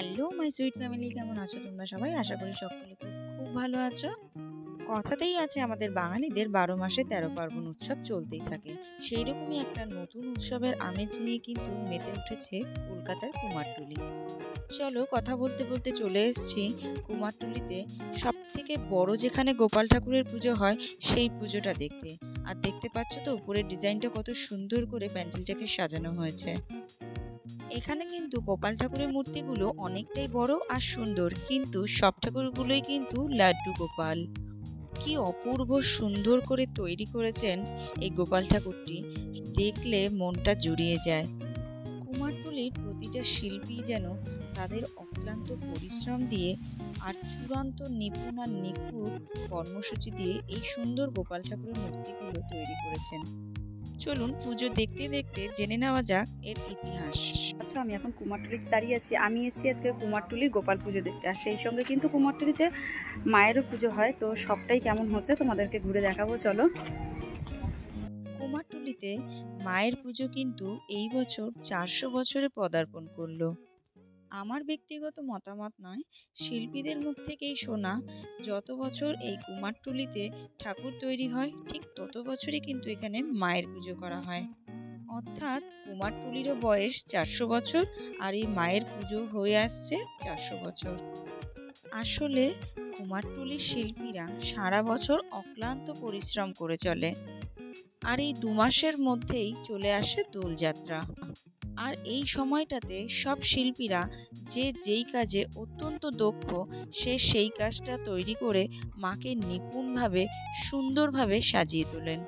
Hello my sweet family, কেমন আছো তোমরা সবাই? আশা করি সকলে খুব খুব ভালো আছো। কথাতেই আছে আমাদের বাঙালিদের ১২ মাসে ১৩ পার্বণ উৎসব চলতেই থাকে। সেই রকমই একটা নতুন উৎসবের আমেজ নিয়ে কিন্তু মেতে উঠেছে কলকাতার কুমারটুলি। চলো কথা বলতে বলতে চলে এসেছি কুমারটুলিতে সবথেকে বড় যেখানে গোপাল ঠাকুরের পুজো হয় সেই পুজোটা দেখতে। আর দেখতে পাচ্ছ তো উপরের ডিজাইনটা কত সুন্দর করে প্যান্ডেলটাকে সাজানো হয়েছে। এখানে কিন্তু গোপাল ঠাকুরের মূর্তিগুলো অনেকটাই বড় আর সুন্দর, কিন্তু সব ঠাকুরগুলোই কিন্তু লাড্ডু গোপাল। কি অপূর্ব সুন্দর করে তৈরি করেছেন এই গোপাল ঠাকুরটি, দেখলে মনটা জুড়িয়ে যায়। কুমারটুলির প্রতিটা শিল্পী যেন তাদের অক্লান্ত পরিশ্রম দিয়ে আর চূড়ান্ত নিপুণ আর নিখুঁত কর্মসূচি দিয়ে এই সুন্দর গোপাল ঠাকুরের মূর্তিগুলো তৈরি করেছেন। চলুন পুজো দেখতে দেখতে জেনে নেওয়া যাক এর ইতিহাস। আচ্ছা, আমি এখন কুমারটুলিতে দাঁড়িয়ে আছি। আমি এসেছি আজকে কুমারটুলির গোপাল পুজো দেখতে, আর সেই সঙ্গে কিন্তু কুমারটুলিতে মায়েরও পুজো হয়। তো সবটাই কেমন হচ্ছে তোমাদেরকে ঘুরে দেখাবো, চলো। কুমারটুলিতে মায়ের পুজো কিন্তু এই বছর ৪০০ বছরে পদার্পণ করলো। আমার ব্যক্তিগত মতামত নয়, শিল্পীদের মুখ থেকেই শোনা। যত বছর এই কুমারটুলিতে ঠাকুর তৈরি হয় ঠিক তত বছরই কিন্তু এখানে মায়ের পুজো করা হয়। অর্থাৎ কুমারটুলিরও বয়স ৪০০ বছর, আর এই মায়ের পুজো হয়ে আসছে ৪০০ বছর। আসলে কুমারটুলির শিল্পীরা সারা বছর অক্লান্ত পরিশ্রম করে চলে, আর এই ২ মাসের মধ্যেই চলে আসে দোলযাত্রা। আর এই সময়টাতে সব শিল্পীরা যে যেই কাজে অত্যন্ত দক্ষ, সে সেই কাজটা তৈরি করে মাকে নিপুণভাবে সুন্দরভাবে সাজিয়ে তোলেন।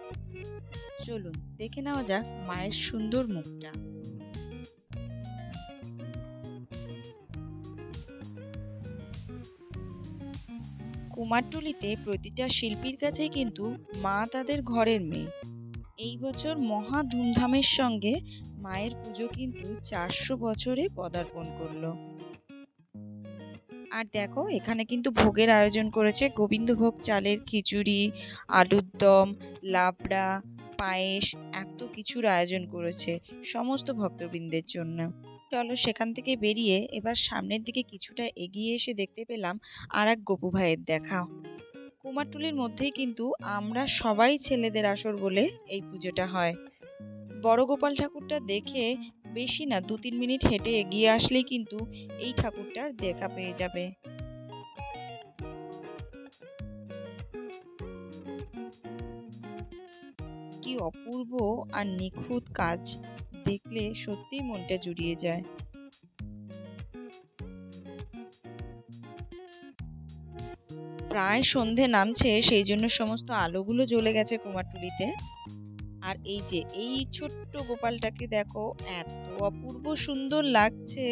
চলুন দেখে নেওয়া যাক মায়ের সুন্দর মুখটা। কুমারটুলিতে প্রতিটা শিল্পীর কাছে কিন্তু মা তাদের ঘরের মেয়ে। এই বছর মহা ধুমধামের সঙ্গে মায়ের পুজো কিন্তু ৪০০ বছরে পদার্পণ করলো। আর দেখো এখানে কিন্তু ভোগের আয়োজন করেছে গোবিন্দভোগ চালের খিচুড়ি, আলুর দম, লাবড়া, পায়েস, এত কিছুর আয়োজন করেছে সমস্ত ভক্তবৃন্দের জন্য। চলো সেখান থেকে বেরিয়ে এবার সামনের দিকে কিছুটা এগিয়ে এসে দেখতে পেলাম আর এক গোপু ভাইয়ের দেখা। কুমারটুলির মধ্যেই কিন্তু আমরা সবাই ছেলেদের আসর বলে এই পুজোটা হয়। বড় গোপাল ঠাকুরটা দেখে বেশি না ২-৩ মিনিট হেঁটে এগিয়ে আসলেই কিন্তু এই ঠাকুরটার দেখা পেয়ে যাবে। কি অপূর্ব আর নিখুঁত কাজ, দেখলে সত্যিই মনটা জুড়িয়ে যায়। প্রায় সন্ধে নামছে, সেই জন্য সমস্ত আলোগুলো জ্বলে গেছে কুমারটুলিতে। আর এই যে এই ছোট্ট গোপালটাকে দেখো, এত অপূর্ব সুন্দর লাগছে,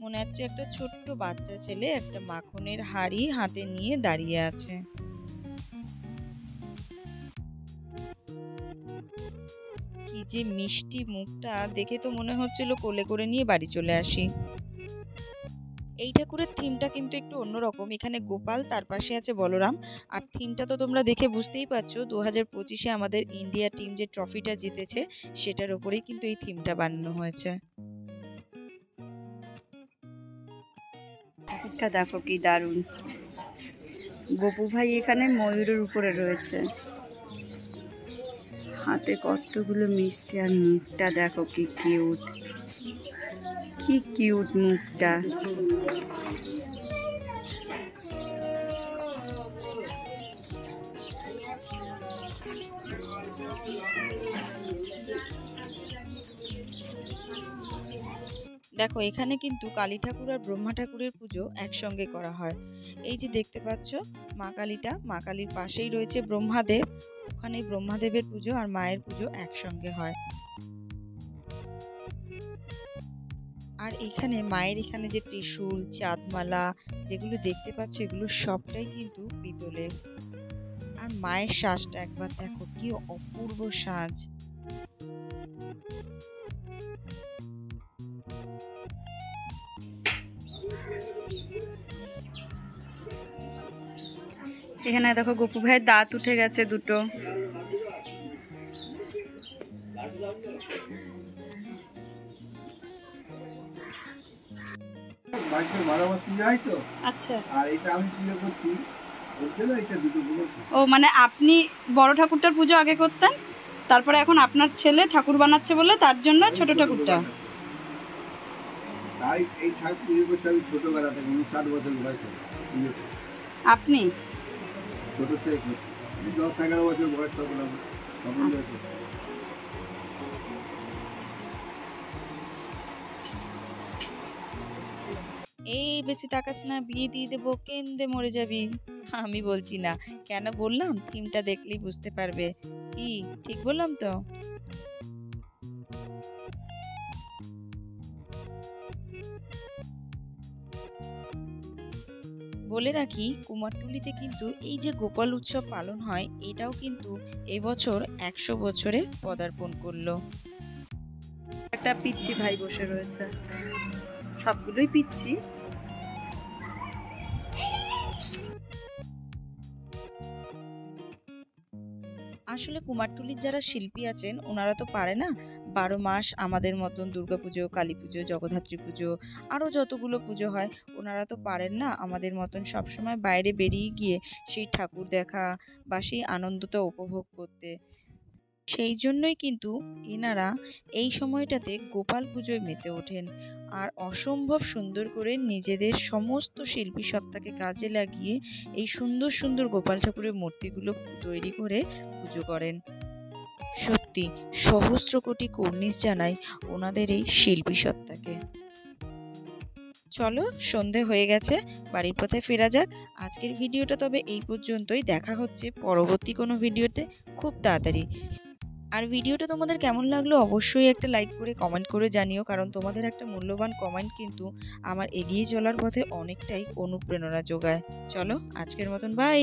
মনে হচ্ছে একটা ছোট্ট বাচ্চা ছেলে একটা মাখনের হাঁড়ি হাতে নিয়ে দাঁড়িয়ে আছে। কি যে মিষ্টি মুখটা, দেখে তো মনে হচ্ছিল কোলে করে নিয়ে বাড়ি চলে আসি। এই ঠাকুরের থিমটা কিন্তু একটু অন্যরকম। এখানে গোপাল, তার পাশে আছে বলরাম। আর থিমটা তো তোমরা দেখে বুঝতেই পারছো, ২০২৫-এ আমাদের ইন্ডিয়া টিম যে ট্রফিটা জিতেছে সেটার উপরেই কিন্তু এই থিমটা বানানো হয়েছে। ঠাকুরটা দেখো কি দারুণ। গোপু ভাই এখানে ময়ূরের উপরে রয়েছে, হাতে কতগুলো মিষ্টি, আর মুখটা দেখো কি কিউট, কি কিউট মুখটা। দেখো এখানে কিন্তু কালী ঠাকুর আর ব্রহ্মা ঠাকুরের পুজো একসঙ্গে করা হয়। এই যে দেখতে পাচ্ছ মা কালীটা, মা কালীর পাশেই রয়েছে ব্রহ্মাদেব। ওখানে ব্রহ্মাদেবের পুজো আর মায়ের পুজো একসঙ্গে হয়। আর এখানে মায়ের এখানে যে ত্রিশূল, চাঁদমালা যেগুলো দেখতে পাচ্ছ, এগুলো সবটাই কিন্তু পিতলের। আর মায়ের সাজটা একবার দেখো, কি অপূর্ব সাজ। এখানে দেখো গোপু ভাইয়ের দাঁত উঠে গেছে দুটো। বাড়িতে 12 মাস পুজো হয় তো, আচ্ছা। আর এটা আমি পুজো করছি, ওর জন্য এটা দুটো পুজো। ও মানে আপনি বড় ঠাকুরটার পুজো আগে করতেন, তারপরে এখন আপনার ছেলে ঠাকুর বানাচ্ছে বলে তার জন্য ছোট ঠাকুরটা। তাই এই ঠাকুর পুজো করতে আমি ছোটবেলা থেকে 60 বছর বয়স পুজো। আপনি ছোট থেকে করছি, 10-11 বছর বয়স তখন আমার তখন করছি। এই বেশি তাকাস না, বিয়ে দিয়ে দেবো, কেন্দে মরে যাবি। আমি বলছি না, কেন বললাম থিমটা দেখলেই বুঝতে পারবে। কি ঠিক বললাম তো? বলে রাখি, কুমারটুলিতে কিন্তু এই যে গোপাল উৎসব পালন হয়, এটাও কিন্তু এবছর 100 বছরে পদার্পণ করলো। একটা পিচ্চি ভাই বসে রয়েছে, সবগুলোই পিচ্চি। আসলে কুমারটুলির যারা শিল্পী আছেন ওনারা তো পারে না 12 মাস আমাদের মতন দুর্গাপুজো, কালী পুজো, জগদ্ধাত্রী পুজো, আরও যতগুলো পুজো হয়, ওনারা তো পারেন না আমাদের মতন সবসময় বাইরে বেরিয়ে গিয়ে সেই ঠাকুর দেখা বা সেই আনন্দটা উপভোগ করতে। সেই জন্যই কিন্তু এনারা এই সময়টাতে গোপাল পুজোয় মেতে ওঠেন আর অসম্ভব সুন্দর করে নিজেদের সমস্ত শিল্পী সত্তাকে কাজে লাগিয়ে এই সুন্দর সুন্দর গোপাল ঠাকুরের মূর্তিগুলো তৈরি করে পুজো করেন। সত্যি সহস্র কোটি কর্নিশ জানাই ওনাদের এই শিল্পী সত্তাকে। চলো, সন্ধে হয়ে গেছে, বাড়ির পথে ফেরা যাক। আজকের ভিডিওটা তবে এই পর্যন্তই, দেখা হচ্ছে পরবর্তী কোনো ভিডিওতে খুব তাড়াতাড়ি। আর ভিডিওটা তোমাদের কেমন লাগলো অবশ্যই একটা লাইক করে কমেন্ট করে জানিও, কারণ তোমাদের একটা মূল্যবান কমেন্ট কিন্তু আমার এগিয়ে চলার পথে অনেকটাই অনুপ্রেরণা যোগায়। চলো, আজকের মতন বাই।